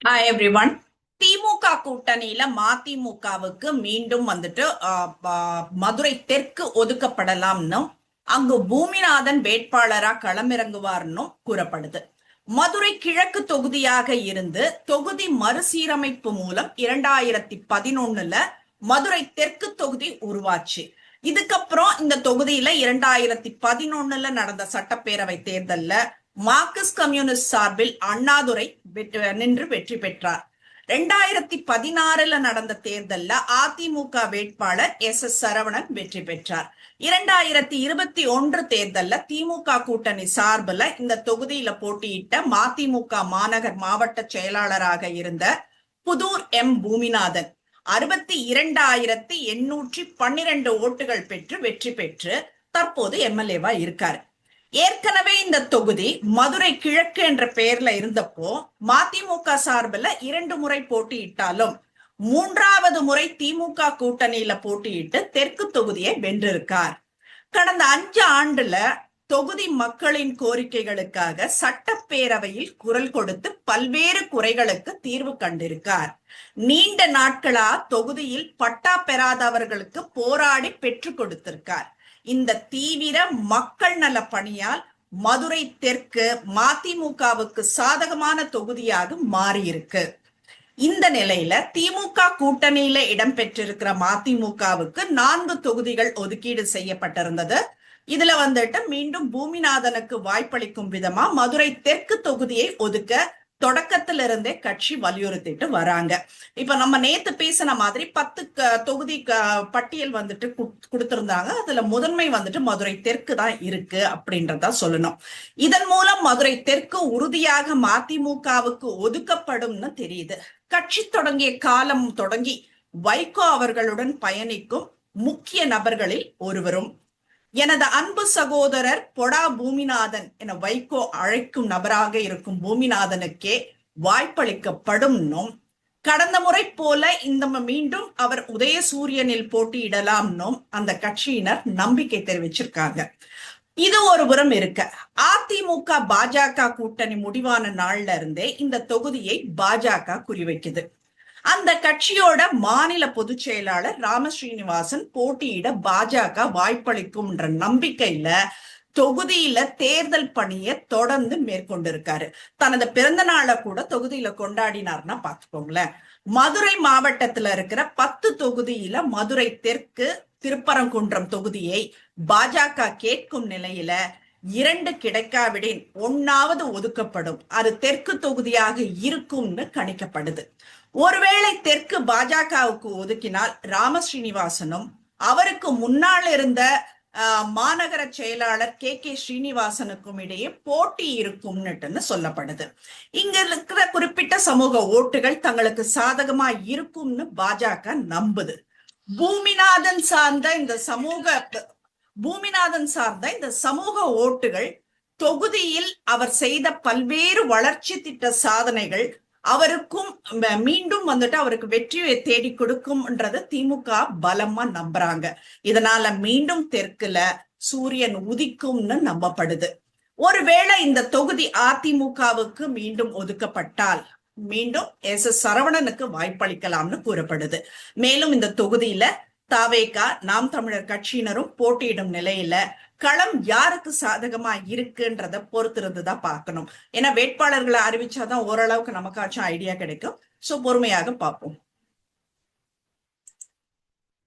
Hi everyone. திமுக கூட்டணியில மதிமுகவுக்கு மீண்டும் மதுரை தெற்கு ஒதுக்கப்படலாம்னு அங்கு பூமிநாதன் வேட்பாளரா களமிறங்குவார்னு கூறப்படுது. மதுரை கிழக்கு தொகுதியாக இருந்து தொகுதி மறுசீரமைப்பு மூலம் 2011 மதுரை தெற்கு தொகுதி உருவாச்சு. இதுக்கப்புறம் இந்த தொகுதியில 2011 நடந்த சட்டப்பேரவை தேர்தல்ல மார்க்சிஸ்ட் கம்யூனிஸ்ட் சார்பில் அண்ணாதுரை நின்று வெற்றி பெற்றார். 2016 நடந்த தேர்தல்ல அதிமுக வேட்பாளர் எஸ் சரவணன் வெற்றி பெற்றார். 2021 தேர்தல்ல திமுக கூட்டணி சார்பில் இந்த தொகுதியில போட்டியிட்ட மதிமுக மாநகர் மாவட்ட செயலாளராக இருந்த புதூர் பூமிநாதன் 62,812 ஓட்டுகள் பெற்று வெற்றி பெற்று தற்போது எம்எல்ஏவா இருக்காரு. ஏற்கனவே இந்த தொகுதி மதுரை கிழக்கு என்ற பெயர்ல இருந்தப்போ மதிமுக சார்பில் 2 முறை போட்டியிட்டாலும் 3வது முறை திமுக கூட்டணியில போட்டியிட்டு தெற்கு தொகுதியை வென்றிருக்கார். கடந்த 5 ஆண்டுல தொகுதி மக்களின் கோரிக்கைகளுக்காக சட்டப்பேரவையில் குரல் கொடுத்து பல்வேறு குறைகளுக்கு தீர்வு கண்டிருக்கார். நீண்ட நாட்களா தொகுதியில் பட்டா பெறாதவர்களுக்கு போராடி பெற்றுக் கொடுத்திருக்கார். இந்த தீவிர மக்கள் நல பணியால் மதுரை தெற்கு மதிமுகவுக்கு சாதகமான தொகுதியாக மாறியிருக்கு. இந்த நிலையில திமுக கூட்டணியில இடம்பெற்றிருக்கிற மதிமுகவுக்கு 4 தொகுதிகள் ஒதுக்கீடு செய்யப்பட்டிருந்தது. இதுல மீண்டும் பூமிநாதனுக்கு வாய்ப்பளிக்கும் விதமா மதுரை தெற்கு தொகுதியை ஒதுக்க தொடக்கத்திலிருந்தே கட்சி வலியுறுத்திட்டு வராங்க. இப்ப நம்ம நேத்து பேசின மாதிரி 10 தொகுதி பட்டியல் கொடுத்திருந்தாங்க. அதுல முதன்மை மதுரை தெற்கு தான் இருக்கு அப்படின்றத சொல்லணும். இதன் மூலம் மதுரை தெற்கு உறுதியாக மதிமுகவுக்கு ஒதுக்கப்படும்னு தெரியுது. கட்சி தொடங்கிய காலம் தொடங்கி வைகோ அவர்களுடன் பயணிக்கும் முக்கிய நபர்களில் ஒருவரும் எனது அன்பு சகோதரர் பொடா பூமிநாதன் என வைகோ அழைக்கும் நபராக இருக்கும் பூமிநாதனுக்கே வாய்ப்பளிக்கப்படும். கடந்த முறை போல இந்த மீண்டும் அவர் உதயசூரியனில் போட்டியிடலாம்னும் அந்த கட்சியினர் நம்பிக்கை தெரிவிச்சிருக்காங்க. இது ஒரு புறம் இருக்க, அதிமுக பாஜக கூட்டணி முடிவான நாள்ல இருந்தே இந்த தொகுதியை பாஜக குறிவைக்குது. அந்த கட்சியோட மாநில பொதுச் செயலாளர் ராமஸ்ரீனிவாசன் போட்டியிட பாஜக வாய்ப்பளிக்கும் என்ற நம்பிக்கையில தொகுதியில தேர்தல் பணியை தொடர்ந்து மேற்கொண்டிருக்காரு. தனது பிறந்த நாளை கூட தொகுதியில கொண்டாடினார்னா பாத்துக்கோங்களேன். மதுரை மாவட்டத்துல இருக்கிற 10 தொகுதியில மதுரை தெற்கு திருப்பரங்குன்றம் தொகுதியை பாஜக கேட்கும் நிலையில 2 கிடைக்காவிடின் 1வது ஒதுக்கப்படும். அது தெற்கு தொகுதியாக இருக்கும்னு கணிக்கப்படுது. ஒருவேளை தெற்கு பாஜகவுக்கு ஒதுக்கினால் ராமஸ்ரீனிவாசனும் அவருக்கு முன்னால் இருந்த மாநகர செயலாளர் கே ஸ்ரீனிவாசனுக்கும் இடையே போட்டி இருக்கும்னு சொல்லப்படுது. இங்க இருக்கிற குறிப்பிட்ட சமூக ஓட்டுகள் தங்களுக்கு சாதகமா இருக்கும்னு பாஜக நம்புது. பூமிநாதன் சார்ந்த இந்த சமூக ஓட்டுகள் தொகுதியில் அவர் செய்த பல்வேறு வளர்ச்சி திட்ட சாதனைகள் அவருக்கும் மீண்டும் அவருக்கு வெற்றியை தேடி கொடுக்கும்ன்றது திமுக பலமா நம்புறாங்க. இதனால மீண்டும் தெற்குல சூரியன் உதிக்கும்னு நம்பப்படுது. ஒருவேளை இந்த தொகுதி அதிமுகவுக்கு மீண்டும் ஒதுக்கப்பட்டால் மீண்டும் எஸ் சரவணனுக்கு வாய்ப்பளிக்கலாம்னு கூறப்படுது. மேலும் இந்த தொகுதியில தாவேகா நாம் தமிழர் கட்சியினரும் போட்டியிடும் நிலையில களம் யாருக்கு சாதகமா இருக்குன்றத பொறுத்திருந்துதான் பார்க்கணும். ஏன்னா வேட்பாளர்களை அறிவிச்சாதான் ஓரளவுக்கு நமக்காச்சும் ஐடியா கிடைக்கும். சோ பொறுமையாக பார்ப்போம்.